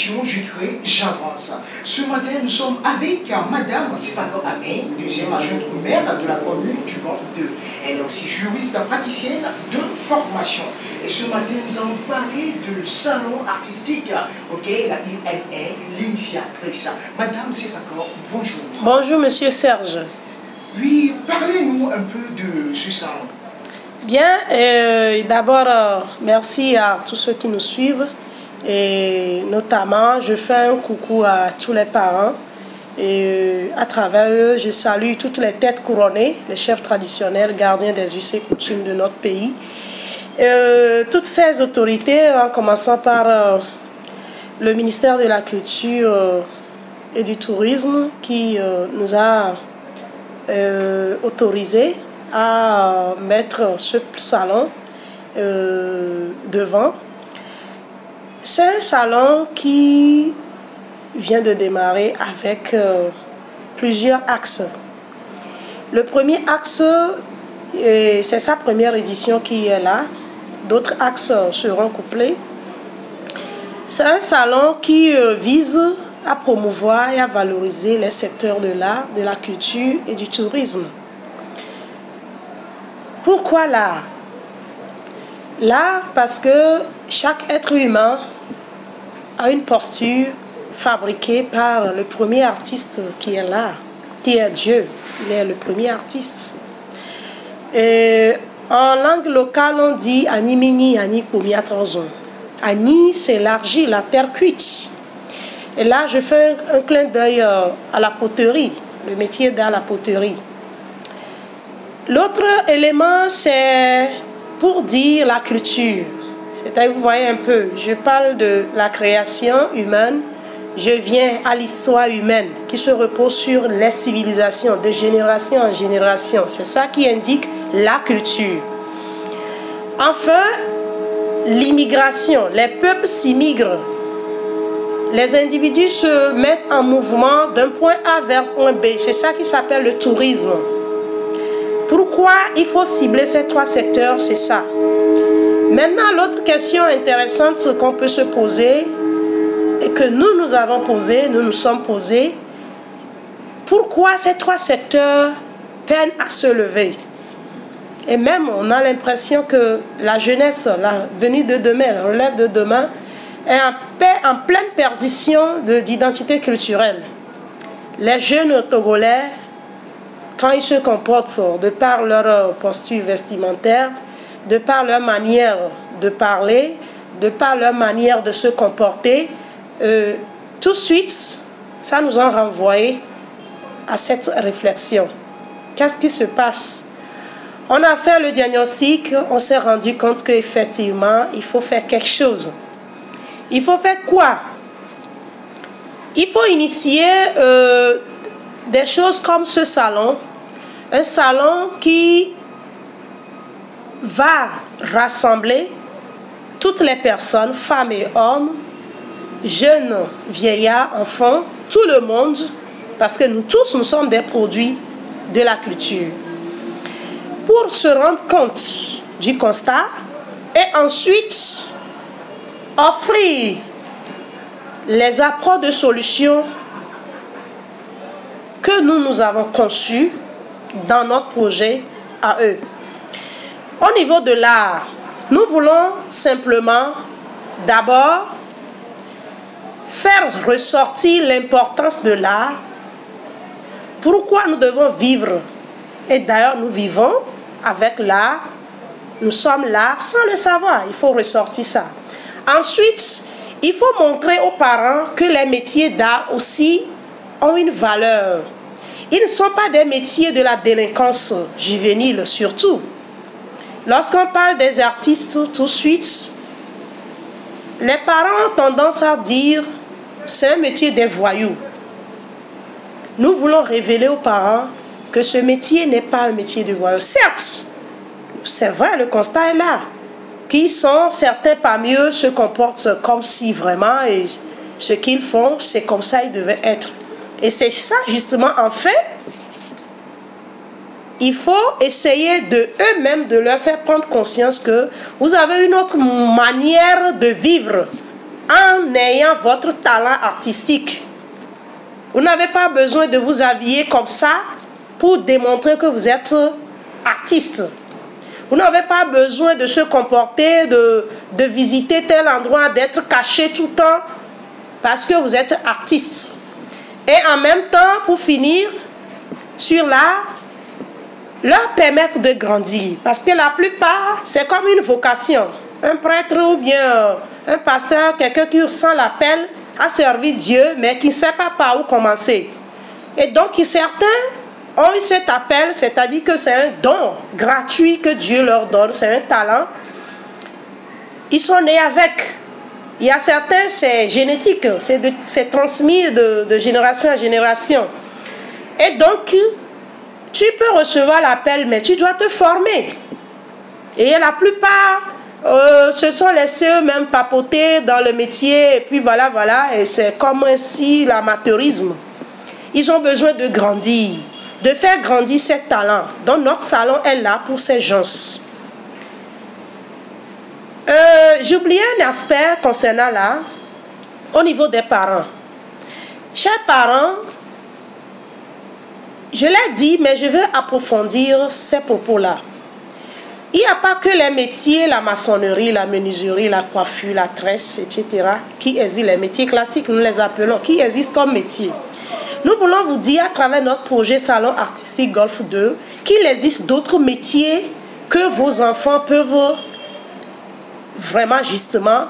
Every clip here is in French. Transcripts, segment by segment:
émission, je dirais, j'avance. Ce matin, nous sommes avec Madame Sefako Amé, deuxième adjointe au maire de la commune du Golfe 2. Elle est aussi juriste praticienne de formation. Et ce matin, nous allons parler du salon artistique auquel elle est l'initiatrice. Madame Sefako, bonjour. Bonjour, Monsieur Serge. Oui, parlez-nous un peu de ce salon. Bien, d'abord, merci à tous ceux qui nous suivent. Et notamment, je fais un coucou à tous les parents. Et à travers eux, je salue toutes les têtes couronnées, les chefs traditionnels, gardiens des us et coutumes de notre pays. Toutes ces autorités, en commençant par le ministère de la Culture et du Tourisme, qui nous a autorisé à mettre ce salon devant. C'est un salon qui vient de démarrer avec plusieurs axes. Le premier axe, c'est sa première édition qui est là. D'autres axes seront couplés. C'est un salon qui vise à promouvoir et à valoriser les secteurs de l'art, de la culture et du tourisme. Pourquoi l'art? L'art parce que chaque être humain a une posture fabriquée par le premier artiste qui est là, qui est Dieu. Il est le premier artiste. Et en langue locale, on dit Ani Mini, Ani Koumia Transon. Ani, c'est l'argile, la terre cuite. Et là, je fais un clin d'œil à la poterie, le métier d'art, la poterie. L'autre élément, c'est pour dire la culture. C'est-à-dire, vous voyez un peu, je parle de la création humaine, je viens à l'histoire humaine qui se repose sur les civilisations de génération en génération. C'est ça qui indique la culture. Enfin, l'immigration. Les peuples s'immigrent. Les individus se mettent en mouvement d'un point A vers point B. C'est ça qui s'appelle le tourisme. Pourquoi il faut cibler ces trois secteurs? C'est ça. Maintenant, l'autre question intéressante qu'on peut se poser, et que nous avons posé, nous nous sommes posés, pourquoi ces trois secteurs peinent à se lever? Et même, on a l'impression que la jeunesse, la venue de demain, la relève de demain, est en pleine perdition d'identité culturelle. Les jeunes Togolais, quand ils se comportent de par leur posture vestimentaire, de par leur manière de parler, de par leur manière de se comporter, tout de suite, ça nous a renvoyé à cette réflexion. Qu'est-ce qui se passe? On a fait le diagnostic, on s'est rendu compte qu'effectivement, il faut faire quelque chose. Il faut faire quoi? Il faut initier des choses comme ce salon. Un salon qui va rassembler toutes les personnes, femmes et hommes, jeunes, vieillards, enfants, tout le monde, parce que nous tous, nous sommes des produits de la culture. Pour se rendre compte du constat et ensuite offrir les apports de solutions que nous avons conçus dans notre projet à eux. Au niveau de l'art, nous voulons simplement d'abord faire ressortir l'importance de l'art. Pourquoi nous devons vivre? Et d'ailleurs, nous vivons avec l'art. Nous sommes là sans le savoir. Il faut ressortir ça. Ensuite, il faut montrer aux parents que les métiers d'art aussi ont une valeur. Ils ne sont pas des métiers de la délinquance juvénile, surtout. Lorsqu'on parle des artistes, tout de suite, les parents ont tendance à dire c'est un métier des voyous. Nous voulons révéler aux parents que ce métier n'est pas un métier de voyous. Certes, c'est vrai, le constat est là. Qui sont, certains parmi eux se comportent comme si vraiment, et ce qu'ils font, c'est comme ça ils devaient être. Et c'est ça justement, en fait, il faut essayer de eux-mêmes de leur faire prendre conscience que vous avez une autre manière de vivre en ayant votre talent artistique. Vous n'avez pas besoin de vous habiller comme ça pour démontrer que vous êtes artiste. Vous n'avez pas besoin de se comporter, de visiter tel endroit, d'être caché tout le temps parce que vous êtes artiste. Et en même temps, pour finir, sur l'art, leur permettre de grandir. Parce que la plupart, c'est comme une vocation. Un prêtre ou bien un pasteur, quelqu'un qui sent l'appel à servir Dieu, mais qui ne sait pas par où commencer. Et donc, certains ont eu cet appel, c'est-à-dire que c'est un don gratuit que Dieu leur donne, c'est un talent. Ils sont nés avec. Il y a certains, c'est génétique, c'est transmis de génération en génération. Et donc, tu peux recevoir l'appel, mais tu dois te former. Et la plupart se sont laissés eux-mêmes papoter dans le métier, et puis voilà, et c'est comme ainsi l'amateurisme. Ils ont besoin de grandir, de faire grandir ces talents. Donc notre salon est là pour ces gens. J'ai oublié un aspect concernant là, au niveau des parents. Chers parents, je l'ai dit, mais je veux approfondir ces propos-là. Il n'y a pas que les métiers, la maçonnerie, la menuiserie, la coiffure, la tresse, etc., qui existent, les métiers classiques, nous les appelons, qui existent comme métiers. Nous voulons vous dire à travers notre projet Salon Artistique Golf 2 qu'il existe d'autres métiers que vos enfants peuvent vraiment justement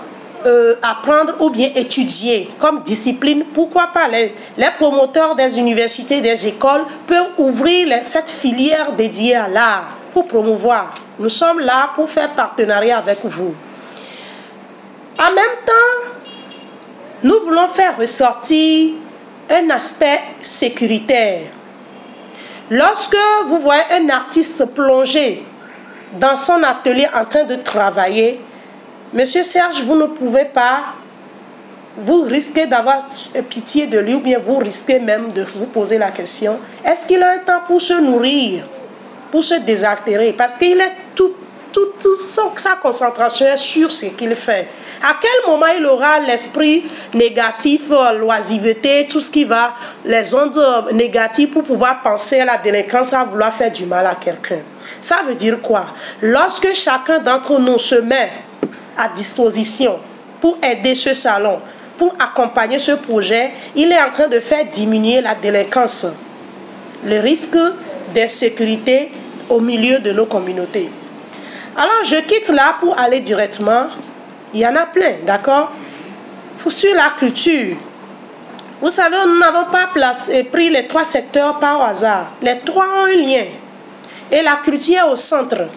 apprendre ou bien étudier comme discipline. Pourquoi pas les promoteurs des universités, des écoles peuvent ouvrir cette filière dédiée à l'art pour promouvoir. Nous sommes là pour faire partenariat avec vous. En même temps, nous voulons faire ressortir un aspect sécuritaire. Lorsque vous voyez un artiste plongé dans son atelier en train de travailler, Monsieur Serge, vous ne pouvez pas, vous risquez d'avoir pitié de lui ou bien vous risquez même de vous poser la question, est-ce qu'il a un temps pour se nourrir, pour se désaltérer? Parce qu'il est toute sa concentration est sur ce qu'il fait. À quel moment il aura l'esprit négatif, l'oisiveté, tout ce qui va, les ondes négatives pour pouvoir penser à la délinquance, à vouloir faire du mal à quelqu'un? Ça veut dire quoi? Lorsque chacun d'entre nous se met à disposition pour aider ce salon, pour accompagner ce projet, il est en train de faire diminuer la délinquance, le risque d'insécurité au milieu de nos communautés. Alors, je quitte là pour aller directement. Il y en a plein, d'accord? Sur la culture. Vous savez, nous n'avons pas pris les 3 secteurs par hasard. Les 3 ont un lien. Et la culture est au centre.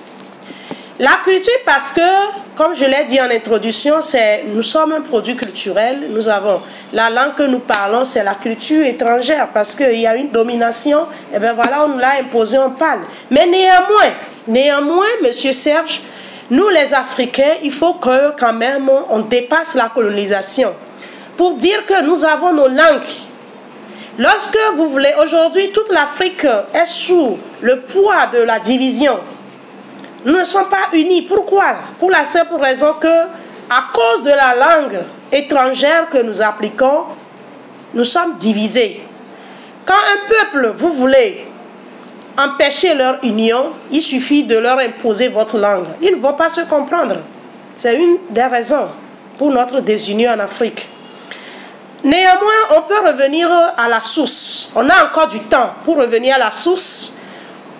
La culture parce que, comme je l'ai dit en introduction, nous sommes un produit culturel. Nous avons la langue que nous parlons, c'est la culture étrangère parce qu'il y a une domination. Et bien voilà, on nous l'a imposé, on parle. Mais néanmoins, Monsieur Serge, nous les Africains, il faut que quand même on dépasse la colonisation. Pour dire que nous avons nos langues. Lorsque vous voulez, aujourd'hui, toute l'Afrique est sous le poids de la division. Nous ne sommes pas unis. Pourquoi? Pour la simple raison que, à cause de la langue étrangère que nous appliquons, nous sommes divisés. Quand un peuple, vous voulez empêcher leur union, il suffit de leur imposer votre langue. Ils ne vont pas se comprendre. C'est une des raisons pour notre désunion en Afrique. Néanmoins, on peut revenir à la source. On a encore du temps pour revenir à la source,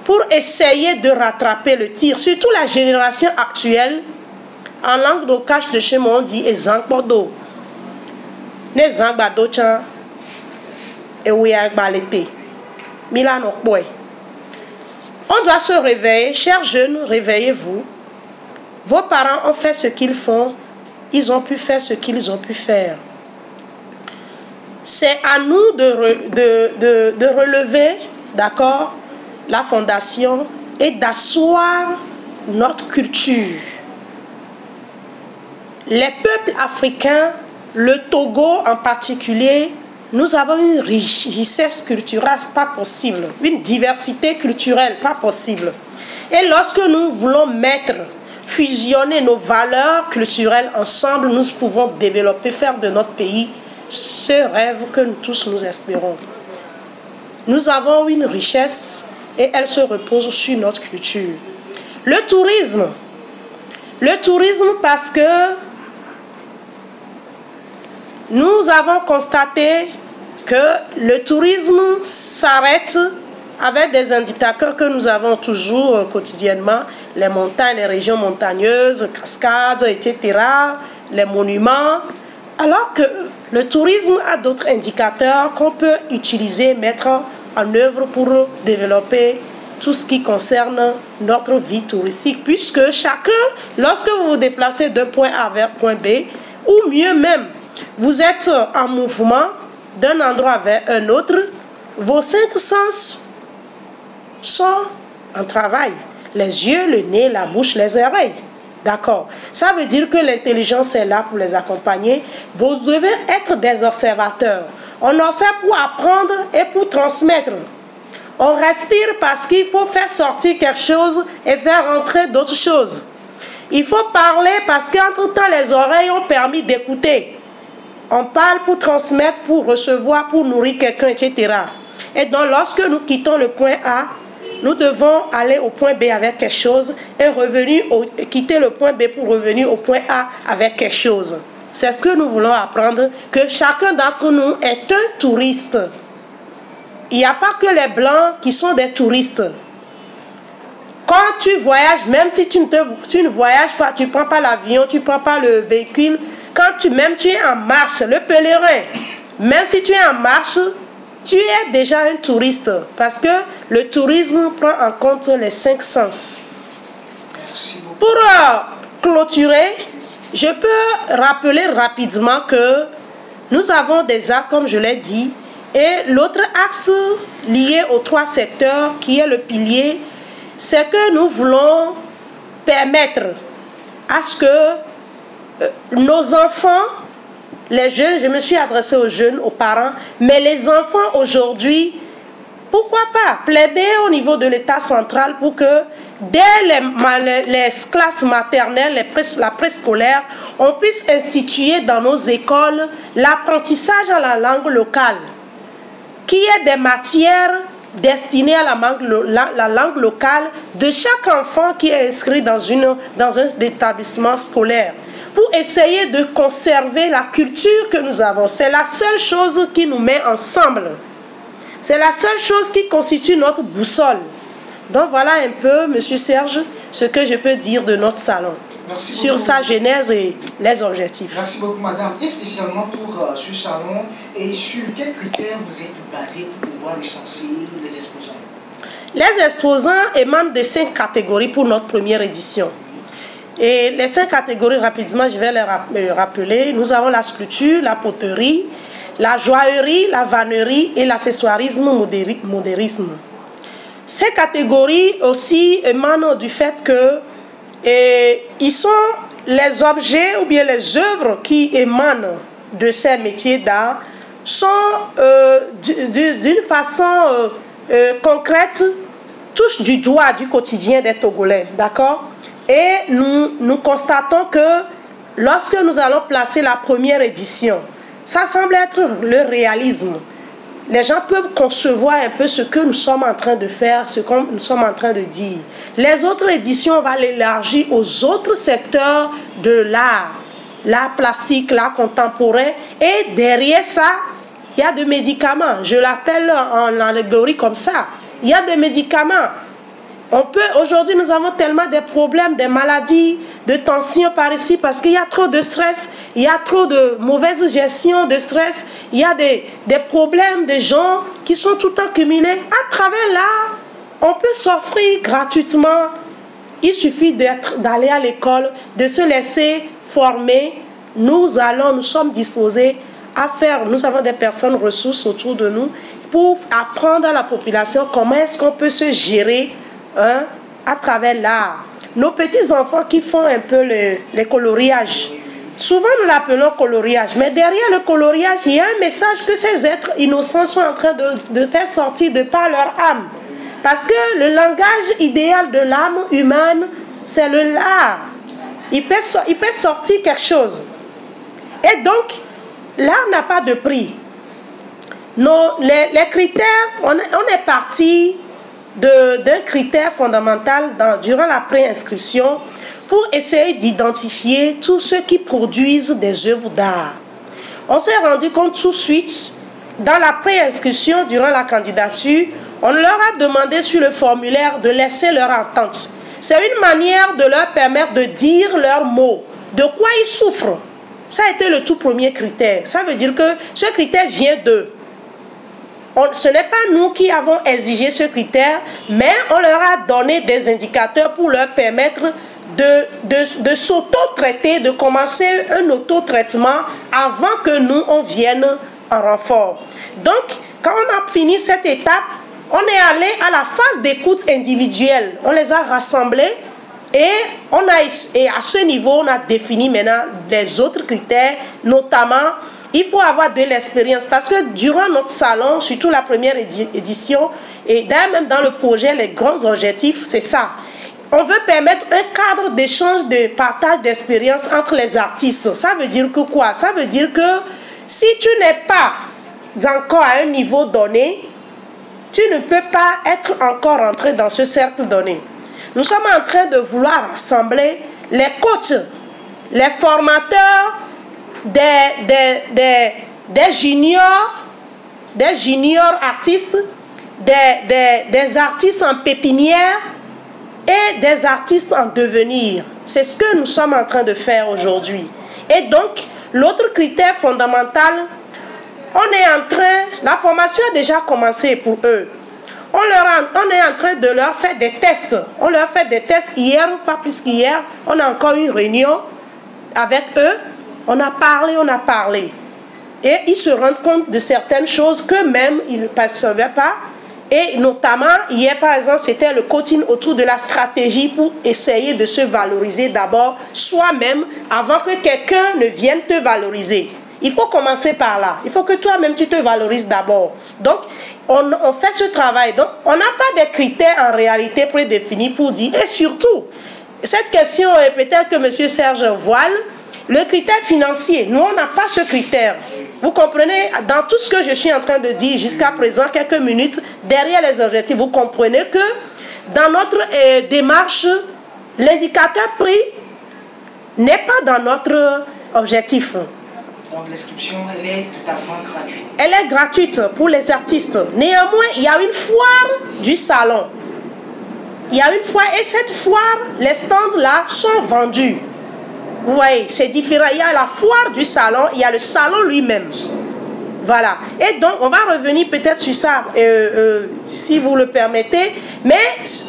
pour essayer de rattraper le tir. Surtout la génération actuelle, en langue d'Okache de chez moi, on dit « Ezangbodo ». Nezangbodo chan, eweyagbalete. Milano boy. On doit se réveiller. Chers jeunes, réveillez-vous. Vos parents ont fait ce qu'ils font. Ils ont pu faire ce qu'ils ont pu faire. C'est à nous de relever, d'accord, la fondation et d'asseoir notre culture. Les peuples africains, le Togo en particulier, nous avons une richesse culturelle pas possible, une diversité culturelle pas possible. Et lorsque nous voulons mettre fusionner nos valeurs culturelles ensemble, nous pouvons développer, faire de notre pays ce rêve que nous tous nous espérons. Nous avons une richesse et elle se repose sur notre culture. Le tourisme parce que nous avons constaté que le tourisme s'arrête avec des indicateurs que nous avons toujours quotidiennement, les montagnes, les régions montagneuses, cascades, etc., les monuments, alors que le tourisme a d'autres indicateurs qu'on peut utiliser, mettre en œuvre pour développer tout ce qui concerne notre vie touristique, puisque chacun, lorsque vous vous déplacez d'un point A vers point B, ou mieux même, vous êtes en mouvement d'un endroit vers un autre, vos 5 sens sont en travail. Les yeux, le nez, la bouche, les oreilles. D'accord. Ça veut dire que l'intelligence est là pour les accompagner. Vous devez être des observateurs. On observe pour apprendre et pour transmettre. On respire parce qu'il faut faire sortir quelque chose et faire entrer d'autres choses. Il faut parler parce qu'entre-temps, les oreilles ont permis d'écouter. On parle pour transmettre, pour recevoir, pour nourrir quelqu'un, etc. Et donc, lorsque nous quittons le point A, nous devons aller au point B avec quelque chose et quitter le point B pour revenir au point A avec quelque chose. C'est ce que nous voulons apprendre, que chacun d'entre nous est un touriste. Il n'y a pas que les Blancs qui sont des touristes. Quand tu voyages, même si tu ne voyages pas, tu ne prends pas l'avion, tu ne prends pas le véhicule, même tu es en marche, le pèlerin, même si tu es en marche, tu es déjà un touriste. Parce que le tourisme prend en compte les 5 sens. Pour clôturer, je peux rappeler rapidement que nous avons des axes, comme je l'ai dit, et l'autre axe lié aux 3 secteurs, qui est le pilier, c'est que nous voulons permettre à ce que nos enfants, les jeunes, je me suis adressée aux jeunes, aux parents, mais les enfants aujourd'hui, pourquoi pas plaider au niveau de l'État central pour que dès les classes maternelles, la préscolaire, on puisse instituer dans nos écoles l'apprentissage à la langue locale, qui est des matières destinées à la langue locale de chaque enfant qui est inscrit dans un établissement scolaire, pour essayer de conserver la culture que nous avons. C'est la seule chose qui nous met ensemble. C'est la seule chose qui constitue notre boussole. Donc voilà un peu, Monsieur Serge, ce que je peux dire de notre salon. Merci sur beaucoup. Sa genèse et les objectifs. Merci beaucoup, madame. Et spécialement pour ce salon, et sur quels critères vous êtes basé pour pouvoir licencier les exposants? Les exposants émanent de 5 catégories pour notre première édition. Et les 5 catégories, rapidement, je vais les rappeler. Nous avons la sculpture, la poterie, la joaillerie, la vannerie et l'accessoirisme modérisme. Ces catégories aussi émanent du fait que ils sont les objets ou bien les œuvres qui émanent de ces métiers d'art sont d'une façon concrète, touchent du doigt du quotidien des Togolais, d'accord? Et nous constatons que lorsque nous allons placer la première édition, ça semble être le réalisme. Les gens peuvent concevoir un peu ce que nous sommes en train de faire, ce que nous sommes en train de dire. Les autres éditions, on va l'élargir aux autres secteurs de l'art plastique, l'art contemporain. Et derrière ça, il y a des médicaments. Je l'appelle en allégorie comme ça. Il y a des médicaments. Aujourd'hui, nous avons tellement de problèmes, des maladies, de tension par ici, parce qu'il y a trop de stress, il y a trop de mauvaise gestion de stress, il y a des problèmes des gens qui sont tout le temps cumulés. À travers l'art, on peut s'offrir gratuitement. Il suffit d'aller à l'école, de se laisser former. Nous sommes disposés à faire, nous avons des personnes ressources autour de nous pour apprendre à la population comment est-ce qu'on peut se gérer à travers l'art. Nos petits-enfants qui font un peu les coloriages, souvent nous l'appelons coloriage, mais derrière le coloriage, il y a un message que ces êtres innocents sont en train de faire sortir de par leur âme. Parce que le langage idéal de l'âme humaine, c'est l'art. Il fait sortir quelque chose. Et donc, l'art n'a pas de prix. Les critères, on est parti d'un critère fondamental durant la préinscription pour essayer d'identifier tous ceux qui produisent des œuvres d'art. On s'est rendu compte tout de suite, dans la préinscription, durant la candidature, on leur a demandé sur le formulaire de laisser leur entente. C'est une manière de leur permettre de dire leurs mots, de quoi ils souffrent. Ça a été le tout premier critère. Ça veut dire que ce critère vient d'eux. Ce n'est pas nous qui avons exigé ce critère, mais on leur a donné des indicateurs pour leur permettre de s'auto-traiter, de commencer un auto-traitement avant que nous, on vienne en renfort. Donc, quand on a fini cette étape, on est allé à la phase d'écoute individuelle. On les a rassemblés et à ce niveau, on a défini maintenant les autres critères, notamment, il faut avoir de l'expérience parce que durant notre salon, surtout la première édition, et d'ailleurs même dans le projet, les grands objectifs, c'est ça. On veut permettre un cadre d'échange, de partage d'expérience entre les artistes. Ça veut dire que quoi? Ça veut dire que si tu n'es pas encore à un niveau donné, tu ne peux pas être encore entré dans ce cercle donné. Nous sommes en train de vouloir rassembler les coachs, les formateurs, des juniors artistes, des artistes en pépinière et des artistes en devenir. C'est ce que nous sommes en train de faire aujourd'hui. Et donc, l'autre critère fondamental, la formation a déjà commencé pour eux. On est en train de leur faire des tests. On leur fait des tests hier, pas plus qu'hier. On a encore une réunion avec eux. On a parlé. Et ils se rendent compte de certaines choses qu'eux-mêmes, ils ne percevaient pas. Et notamment, hier, par exemple, c'était le coaching autour de la stratégie pour essayer de se valoriser d'abord soi-même avant que quelqu'un ne vienne te valoriser. Il faut commencer par là. Il faut que toi-même, tu te valorises d'abord. Donc, on fait ce travail. Donc, on n'a pas de critères en réalité prédéfinis pour dire. Et surtout, cette question, peut-être que M. Serge voile, le critère financier, nous, on n'a pas ce critère. Vous comprenez, dans tout ce que je suis en train de dire jusqu'à présent, quelques minutes, derrière les objectifs, vous comprenez que dans notre démarche, l'indicateur prix n'est pas dans notre objectif. Donc l'inscription, elle est totalement gratuite. Elle est gratuite pour les artistes. Néanmoins, il y a une foire du salon. Il y a une foire et cette foire, les stands là sont vendus. Vous voyez, c'est différent. Il y a la foire du salon, il y a le salon lui-même. Voilà. Et donc, on va revenir peut-être sur ça, si vous le permettez. Mais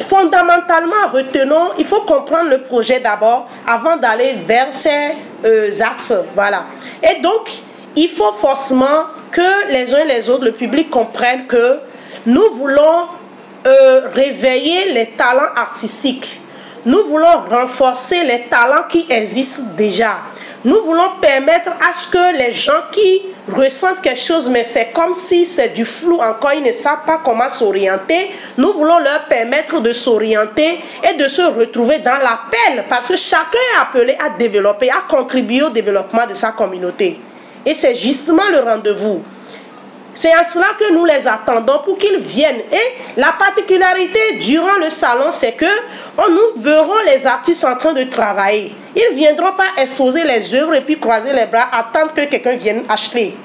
fondamentalement, retenons, il faut comprendre le projet d'abord avant d'aller vers ces axes. Voilà. Et donc, il faut forcément que les uns et les autres, le public comprenne que nous voulons réveiller les talents artistiques. Nous voulons renforcer les talents qui existent déjà. Nous voulons permettre à ce que les gens qui ressentent quelque chose, mais c'est comme si c'est du flou encore, ils ne savent pas comment s'orienter. Nous voulons leur permettre de s'orienter et de se retrouver dans l'appel, parce que chacun est appelé à développer, à contribuer au développement de sa communauté. Et c'est justement le rendez-vous. C'est à cela que nous les attendons pour qu'ils viennent. Et la particularité durant le salon, c'est que nous verrons les artistes en train de travailler. Ils ne viendront pas exposer les œuvres et puis croiser les bras, attendre que quelqu'un vienne acheter.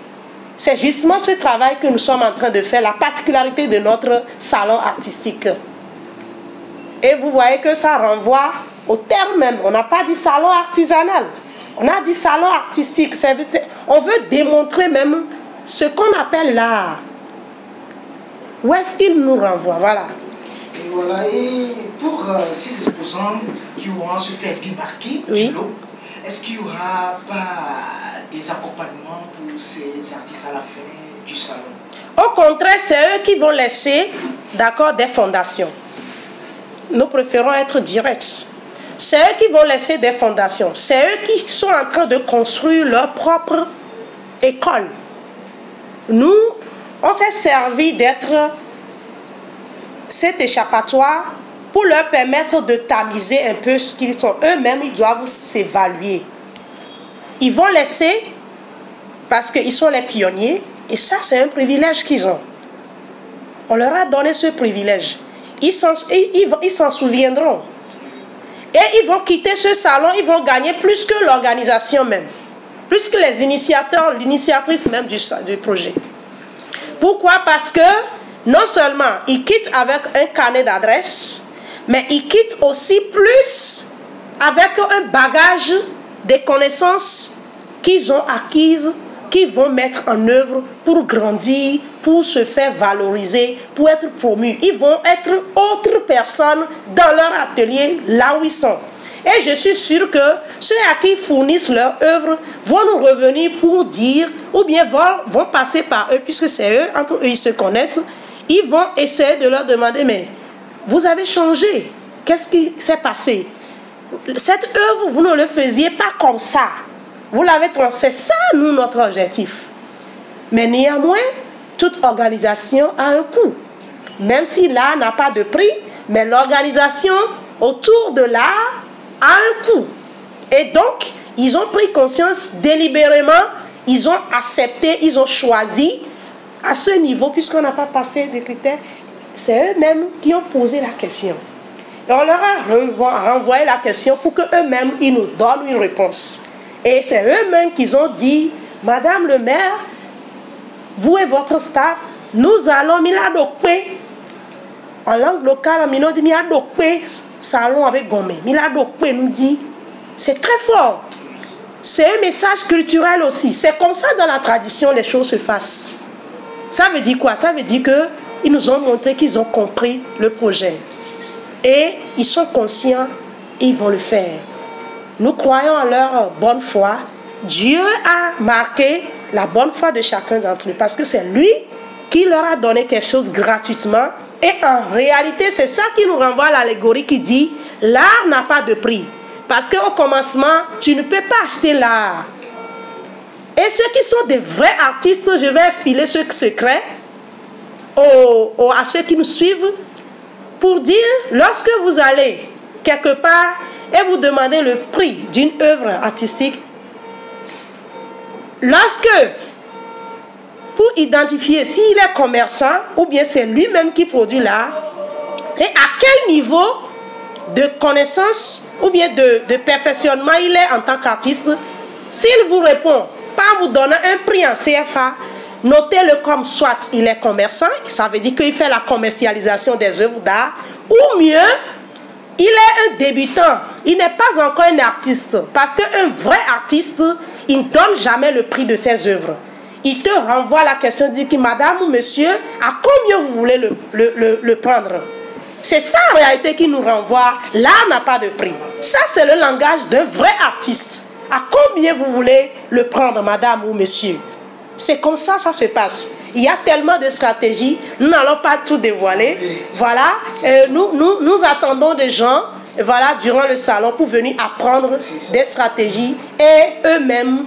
C'est justement ce travail que nous sommes en train de faire, la particularité de notre salon artistique. Et vous voyez que ça renvoie au terme même. On n'a pas dit salon artisanal. On a dit salon artistique. On veut démontrer même ce qu'on appelle l'art. Où est-ce qu'il nous renvoie? Voilà. Et voilà, et pour ces exposants qui auront se faire démarquer du lot, est-ce qu'il n'y aura pas des accompagnements pour ces artistes à la fin du salon? Au contraire, c'est eux qui vont laisser, d'accord, des fondations. Nous préférons être directs. C'est eux qui vont laisser des fondations. C'est eux qui sont en train de construire leur propre école. Nous, on s'est servi d'être cet échappatoire pour leur permettre de tamiser un peu ce qu'ils sont. Eux-mêmes, ils doivent s'évaluer. Ils vont laisser, parce qu'ils sont les pionniers, et ça, c'est un privilège qu'ils ont. On leur a donné ce privilège. Ils s'en souviendront. Et ils vont quitter ce salon, ils vont gagner plus que l'organisation même. Plus que les initiateurs, l'initiatrice même du projet. Pourquoi? Parce que non seulement ils quittent avec un carnet d'adresses, mais ils quittent aussi plus avec un bagage des connaissances qu'ils ont acquises, qu'ils vont mettre en œuvre pour grandir, pour se faire valoriser, pour être promus. Ils vont être autres personnes dans leur atelier, là où ils sont. Et je suis sûre que ceux à qui ils fournissent leur œuvre vont nous revenir pour dire, ou bien vont passer par eux, puisque c'est eux, entre eux, ils se connaissent, ils vont essayer de leur demander, mais vous avez changé, qu'est-ce qui s'est passé? Cette œuvre, vous ne le faisiez pas comme ça. Vous l'avez transformée. C'est ça, nous, notre objectif. Mais néanmoins, toute organisation a un coût. Même si l'art n'a pas de prix, mais l'organisation autour de l'art a un coût. Et donc, ils ont pris conscience délibérément, ils ont accepté, ils ont choisi à ce niveau, puisqu'on n'a pas passé des critères, c'est eux-mêmes qui ont posé la question. Et on leur a renvoyé la question pour qu'eux-mêmes, ils nous donnent une réponse. Et c'est eux-mêmes qui ont dit, Madame le maire, vous et votre staff, nous allons miladokwe. En langue locale, on dit miladokwe, salon avec Gomé. Miladokwe nous dit, c'est très fort. C'est un message culturel aussi. C'est comme ça dans la tradition, les choses se fassent. Ça veut dire quoi? Ça veut dire qu'ils nous ont montré qu'ils ont compris le projet. Et ils sont conscients et ils vont le faire. Nous croyons en leur bonne foi. Dieu a marqué la bonne foi de chacun d'entre eux parce que c'est lui qui leur a donné quelque chose gratuitement. Et en réalité, c'est ça qui nous renvoie à l'allégorie qui dit l'art n'a pas de prix. Parce qu'au commencement, tu ne peux pas acheter l'art. Et ceux qui sont des vrais artistes, je vais filer ce secret à ceux qui nous suivent pour dire, lorsque vous allez quelque part et vous demandez le prix d'une œuvre artistique, pour identifier s'il est commerçant ou bien c'est lui-même qui produit l'art, et à quel niveau de connaissance ou bien de perfectionnement il est en tant qu'artiste, s'il vous répond pas vous donnant un prix en CFA, notez-le comme soit il est commerçant, ça veut dire qu'il fait la commercialisation des œuvres d'art, ou mieux, il est un débutant, il n'est pas encore un artiste, parce qu'un vrai artiste, il ne donne jamais le prix de ses œuvres. Il te renvoie la question, il dit, madame ou monsieur, à combien vous voulez le prendre? C'est ça en réalité qui nous renvoie, l'art n'a pas de prix. Ça c'est le langage d'un vrai artiste. À combien vous voulez le prendre, madame ou monsieur? C'est comme ça, ça se passe. Il y a tellement de stratégies, nous n'allons pas tout dévoiler. Voilà, nous attendons des gens, voilà, durant le salon pour venir apprendre des stratégies. Et eux-mêmes,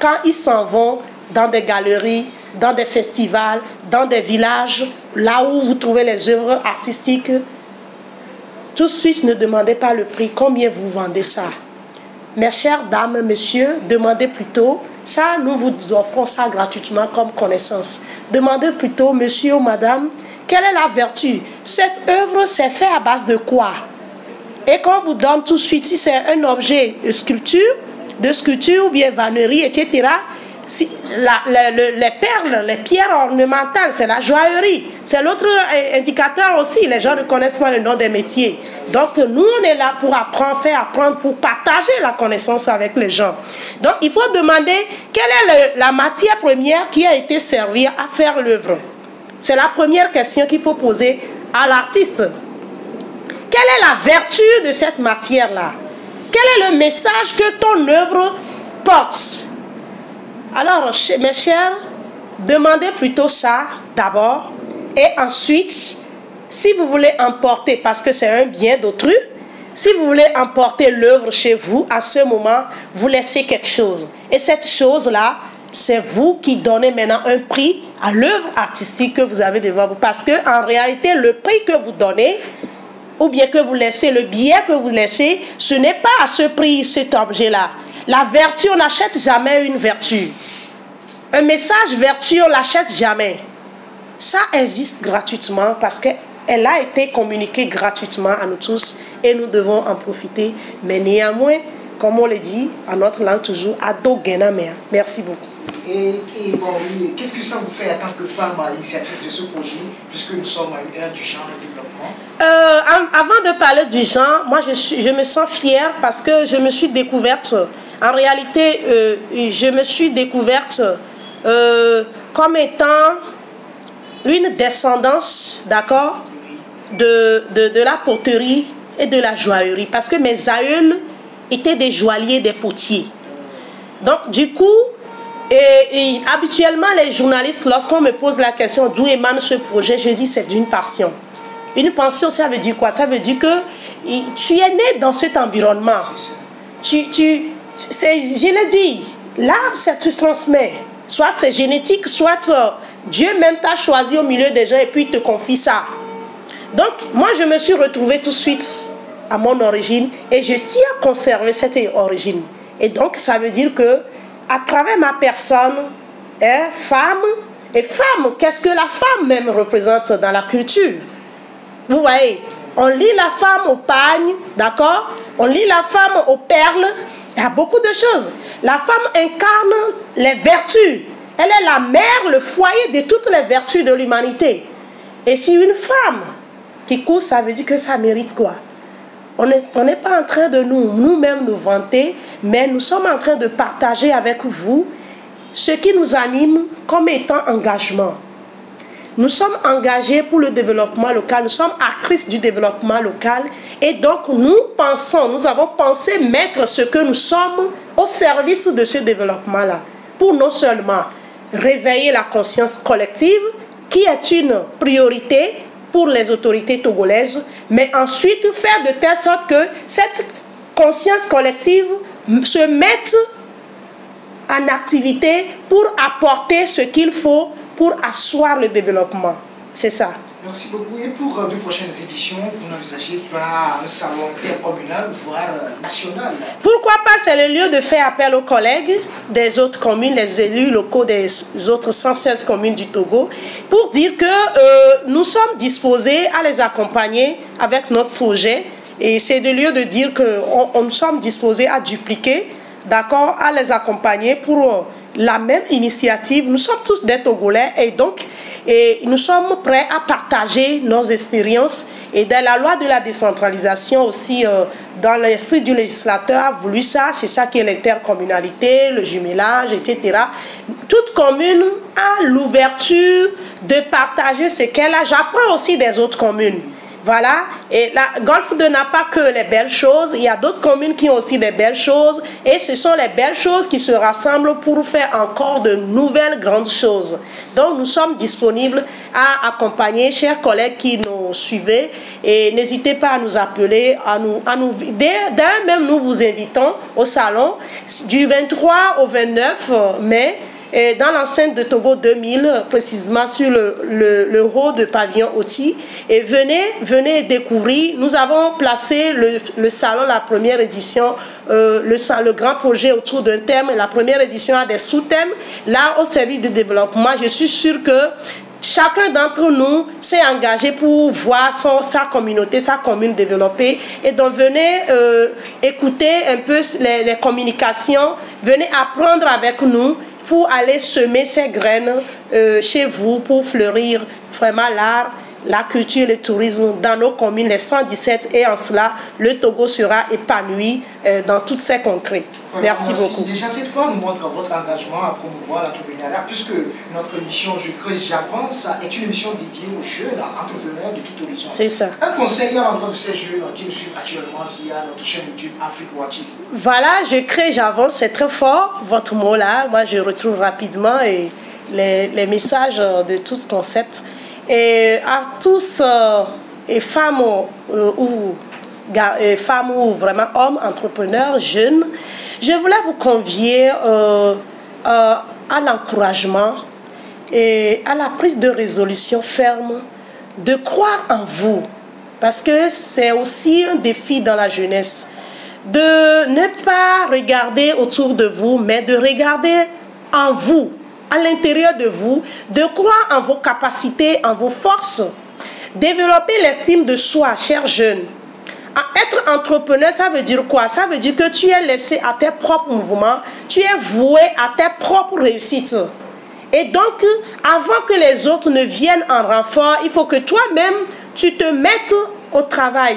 quand ils s'en vont dans des galeries, dans des festivals, dans des villages, là où vous trouvez les œuvres artistiques, tout de suite ne demandez pas le prix, combien vous vendez ça. Mes chères dames, messieurs, demandez plutôt, ça nous vous offrons ça gratuitement comme connaissance. Demandez plutôt, monsieur ou madame, quelle est la vertu? Cette œuvre s'est faite à base de quoi? Et qu'on vous donne tout de suite, si c'est un objet de sculpture ou bien vannerie, etc., si, les perles, les pierres ornementales, c'est la joaillerie. C'est l'autre indicateur aussi. Les gens ne connaissent pas le nom des métiers. Donc, nous, on est là pour apprendre, faire apprendre, pour partager la connaissance avec les gens. Donc, il faut demander quelle est la matière première qui a été servie à faire l'œuvre. C'est la première question qu'il faut poser à l'artiste. Quelle est la vertu de cette matière-là? Quel est le message que ton œuvre porte? Alors, mes chers, demandez plutôt ça d'abord. Et ensuite, si vous voulez emporter, parce que c'est un bien d'autrui, si vous voulez emporter l'œuvre chez vous, à ce moment, vous laissez quelque chose. Et cette chose-là, c'est vous qui donnez maintenant un prix à l'œuvre artistique que vous avez devant vous. Parce qu'en réalité, le prix que vous donnez ou bien que vous laissez, le billet que vous laissez, ce n'est pas à ce prix, cet objet-là. La vertu, on n'achète jamais une vertu. Un message vertu, on ne l'achète jamais. Ça existe gratuitement parce qu'elle a été communiquée gratuitement à nous tous et nous devons en profiter. Mais néanmoins, comme on le dit en notre langue toujours, ado genamea. Merci beaucoup. Et bon, oui, qu'est-ce que ça vous fait en tant que femme à l'initiative de ce projet, puisque nous sommes à une ère du genre et développement? Avant de parler du genre, moi je me sens fière parce que je me suis découverte, en réalité, je me suis découverte comme étant une descendance, d'accord, de la poterie et de la joaillerie, parce que mes aïeuls étaient des joailliers, des potiers. Donc, du coup, et habituellement, les journalistes, lorsqu'on me pose la question d'où émane ce projet, je dis c'est d'une passion. Une passion, ça veut dire quoi? Ça veut dire que tu es né dans cet environnement. Je l'ai dit, l'art, ça te transmet. Soit c'est génétique, soit Dieu même t'a choisi au milieu des gens et puis il te confie ça. Donc, moi, je me suis retrouvée tout de suite à mon origine et je tiens à conserver cette origine. Et donc, ça veut dire que à travers ma personne, femme, et femme, qu'est-ce que la femme même représente dans la culture? Vous voyez, on lit la femme au pagne, d'accord? On lit la femme aux perles, il y a beaucoup de choses. La femme incarne les vertus. Elle est la mère, le foyer de toutes les vertus de l'humanité. Et si une femme qui court, ça veut dire que ça mérite quoi? On n'est pas en train de nous-mêmes nous vanter, mais nous sommes en train de partager avec vous ce qui nous anime comme étant engagement. Nous sommes engagés pour le développement local, nous sommes actrices du développement local et donc nous avons pensé mettre ce que nous sommes au service de ce développement-là pour non seulement réveiller la conscience collective qui est une priorité pour les autorités togolaises, mais ensuite faire de telle sorte que cette conscience collective se mette en activité pour apporter ce qu'il faut pour asseoir le développement. C'est ça. Merci beaucoup. Et pour de prochaines éditions, vous n'envisagez pas un salon intercommunal, voire national? Pourquoi pas? C'est le lieu de faire appel aux collègues des autres communes, les élus locaux des autres 116 communes du Togo, pour dire que nous sommes disposés à les accompagner avec notre projet. Et c'est le lieu de dire que nous sommes disposés à dupliquer, d'accord, à les accompagner pour la même initiative. Nous sommes tous des Togolais et donc nous sommes prêts à partager nos expériences. Et dans la loi de la décentralisation aussi, dans l'esprit du législateur a voulu ça, c'est ça qui est l'intercommunalité, le jumelage, etc. Toute commune a l'ouverture de partager ce qu'elle a. J'apprends aussi des autres communes. Voilà, et la Golfe n'a pas que les belles choses, il y a d'autres communes qui ont aussi des belles choses, et ce sont les belles choses qui se rassemblent pour faire encore de nouvelles grandes choses. Donc nous sommes disponibles à accompagner, chers collègues qui nous suivez, et n'hésitez pas à nous appeler, d'ailleurs même nous vous invitons au salon du 23 au 29 mai, et dans l'enceinte de Togo 2000, précisément sur le hall de pavillon Oti. Et venez découvrir. Nous avons placé le salon, la première édition, le grand projet autour d'un thème. La première édition a des sous-thèmes. Là, au service du développement, je suis sûre que chacun d'entre nous s'est engagé pour voir sa communauté, sa commune développée. Et donc, venez écouter un peu les communications. Venez apprendre avec nous pour aller semer ces graines chez vous, pour fleurir vraiment l'art, la culture et le tourisme dans nos communes, les 117. Et en cela, le Togo sera épanoui dans toutes ces contrées. Voilà, merci beaucoup. Déjà, cette fois, nous montre votre engagement à promouvoir l'entrepreneuriat, puisque notre émission Je crée, j'avance est une émission dédiée aux jeunes entrepreneurs de tout horizon. C'est ça. Un conseil à l'endroit de ces jeunes qui nous suivent actuellement via notre chaîne YouTube Afrique Watch. Voilà, Je crée, j'avance, c'est très fort, votre mot-là. Moi, je retrouve rapidement les messages de tout ce concept. Et à tous, et femmes ou vraiment hommes, entrepreneurs, jeunes, je voulais vous convier à l'encouragement et à la prise de résolution ferme, de croire en vous, parce que c'est aussi un défi dans la jeunesse, de ne pas regarder autour de vous, mais de regarder en vous, à l'intérieur de vous, de croire en vos capacités, en vos forces. Développer l'estime de soi, chers jeunes. Être entrepreneur, ça veut dire quoi? Ça veut dire que tu es laissé à tes propres mouvements, tu es voué à tes propres réussites. Et donc, avant que les autres ne viennent en renfort, il faut que toi-même, tu te mettes au travail.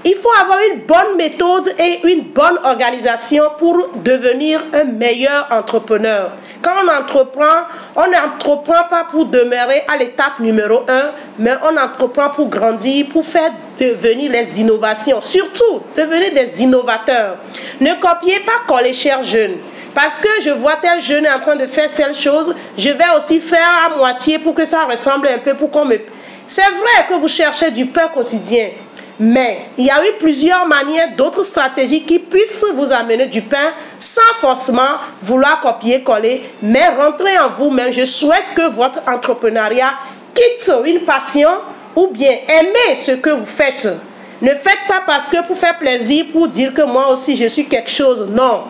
Il faut avoir une bonne méthode et une bonne organisation pour devenir un meilleur entrepreneur. Quand on n'entreprend pas pour demeurer à l'étape numéro 1, mais on entreprend pour grandir, pour faire devenir les innovations. Surtout, devenir des innovateurs. Ne copiez pas coller, chers jeunes. Parce que je vois tel jeune en train de faire telle chose, je vais aussi faire à moitié pour que ça ressemble un peu, pour qu'on me... C'est vrai que vous cherchez du pain quotidien. Mais il y a eu plusieurs manières, d'autres stratégies qui puissent vous amener du pain sans forcément vouloir copier-coller, mais rentrer en vous-même. Je souhaite que votre entrepreneuriat quitte une passion ou bien aimer ce que vous faites. Ne faites pas parce que pour faire plaisir, pour dire que moi aussi je suis quelque chose. Non.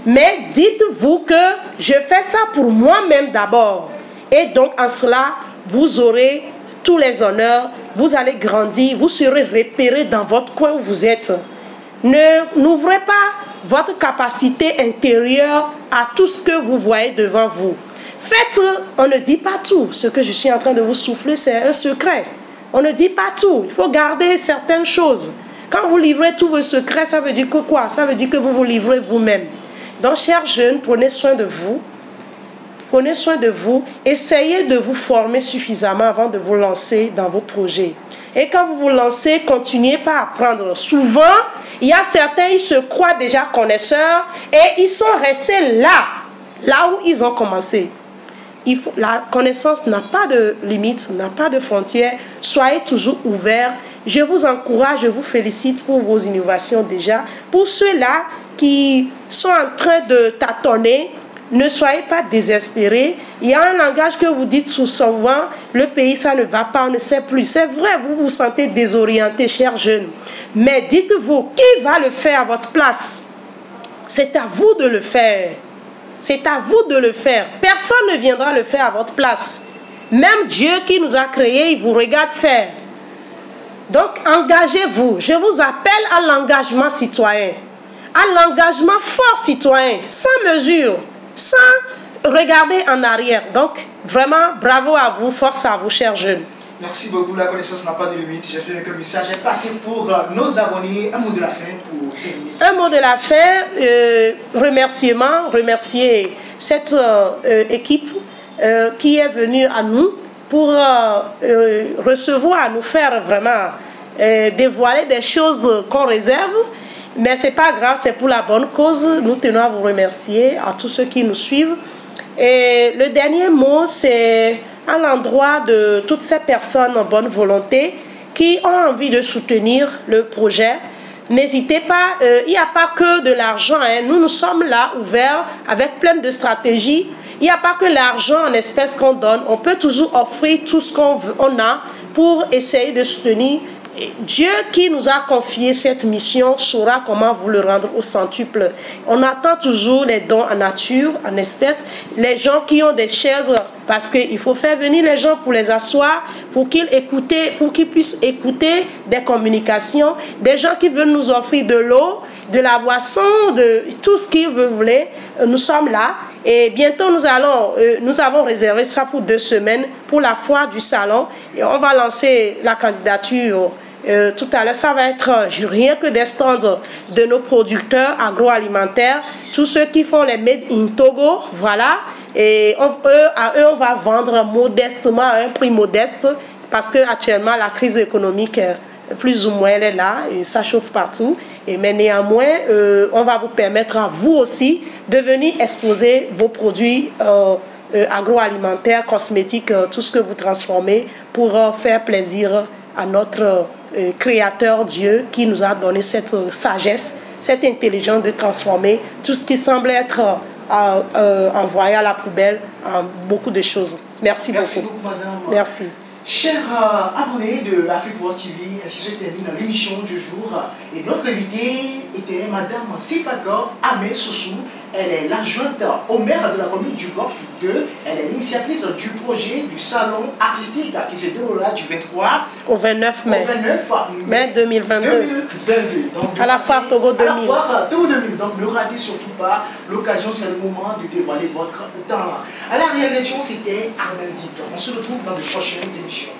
Mais dites-vous que je fais ça pour moi-même d'abord. Et donc en cela, vous aurez tous les honneurs, vous allez grandir, vous serez repéré dans votre coin où vous êtes. N'ouvrez pas votre capacité intérieure à tout ce que vous voyez devant vous. Faites, on ne dit pas tout. Ce que je suis en train de vous souffler, c'est un secret. On ne dit pas tout. Il faut garder certaines choses. Quand vous livrez tous vos secrets, ça veut dire que quoi? Ça veut dire que vous vous livrez vous-même. Donc, chers jeunes, prenez soin de vous. Prenez soin de vous, essayez de vous former suffisamment avant de vous lancer dans vos projets. Et quand vous vous lancez, continuez pas à apprendre. Souvent, il y a certains, ils se croient déjà connaisseurs et ils sont restés là où ils ont commencé. La connaissance n'a pas de limite, n'a pas de frontières. Soyez toujours ouverts. Je vous encourage, je vous félicite pour vos innovations déjà. Pour ceux-là qui sont en train de tâtonner, ne soyez pas désespérés. Il y a un langage que vous dites souvent, le pays, ça ne va pas, on ne sait plus. C'est vrai, vous vous sentez désorienté, chers jeunes. Mais dites-vous, qui va le faire à votre place? C'est à vous de le faire. C'est à vous de le faire. Personne ne viendra le faire à votre place. Même Dieu qui nous a créés, il vous regarde faire. Donc, engagez-vous. Je vous appelle à l'engagement citoyen. À l'engagement fort citoyen, sans mesure, sans regarder en arrière. Donc, vraiment, bravo à vous, force à vous, chers jeunes. Merci beaucoup, la connaissance n'a pas de limite. J'espère que le message est passé pour nos abonnés. Un mot de la fin pour terminer. Un mot de la fin, remercier cette équipe qui est venue à nous pour recevoir, nous faire vraiment dévoiler des choses qu'on réserve. Mais ce n'est pas grave, c'est pour la bonne cause. Nous tenons à vous remercier, à tous ceux qui nous suivent. Et le dernier mot, c'est à l'endroit de toutes ces personnes en bonne volonté qui ont envie de soutenir le projet. N'hésitez pas, il n'y a pas que de l'argent. Hein. Nous sommes là, ouverts, avec plein de stratégies. Il n'y a pas que l'argent en espèces qu'on donne. On peut toujours offrir tout ce qu'on a pour essayer de soutenir. Dieu qui nous a confié cette mission saura comment vous le rendre au centuple. On attend toujours les dons en nature, en espèces. Les gens qui ont des chaises, parce qu'il faut faire venir les gens pour les asseoir, pour qu'ils puissent écouter des communications. Des gens qui veulent nous offrir de l'eau, de la boisson, de tout ce qu'ils veulent. Nous sommes là. Et bientôt, nous avons réservé ça pour 2 semaines pour la foire du salon. Et on va lancer la candidature tout à l'heure. Ça va être rien que des stands de nos producteurs agroalimentaires. Tous ceux qui font les Made in Togo, voilà. Et à eux, on va vendre modestement, à un prix modeste. Parce qu'actuellement, la crise économique, plus ou moins, elle est là. Et ça chauffe partout. Mais néanmoins, on va vous permettre à vous aussi de venir exposer vos produits agroalimentaires, cosmétiques, tout ce que vous transformez pour faire plaisir à notre Créateur Dieu qui nous a donné cette sagesse, cette intelligence de transformer tout ce qui semble être envoyé à la poubelle en beaucoup de choses. Merci beaucoup. Merci beaucoup, madame. Merci. Chers abonnés de Afrique World TV, ainsi se termine l'émission du jour. Et notre invitée était Madame Sifaka Amé Soussou. Elle est l'adjointe au maire de la commune du Golfe 2. Elle est l'initiatrice du projet du salon artistique qui se déroulera du 23 au 29 mai, 2022. Donc, à la foire Togo 2000. À la foire Togo 2000. Donc ne ratez surtout pas l'occasion, c'est le moment de dévoiler votre talent. À la réalisation, c'était Armel Dick. On se retrouve dans de prochaines émissions.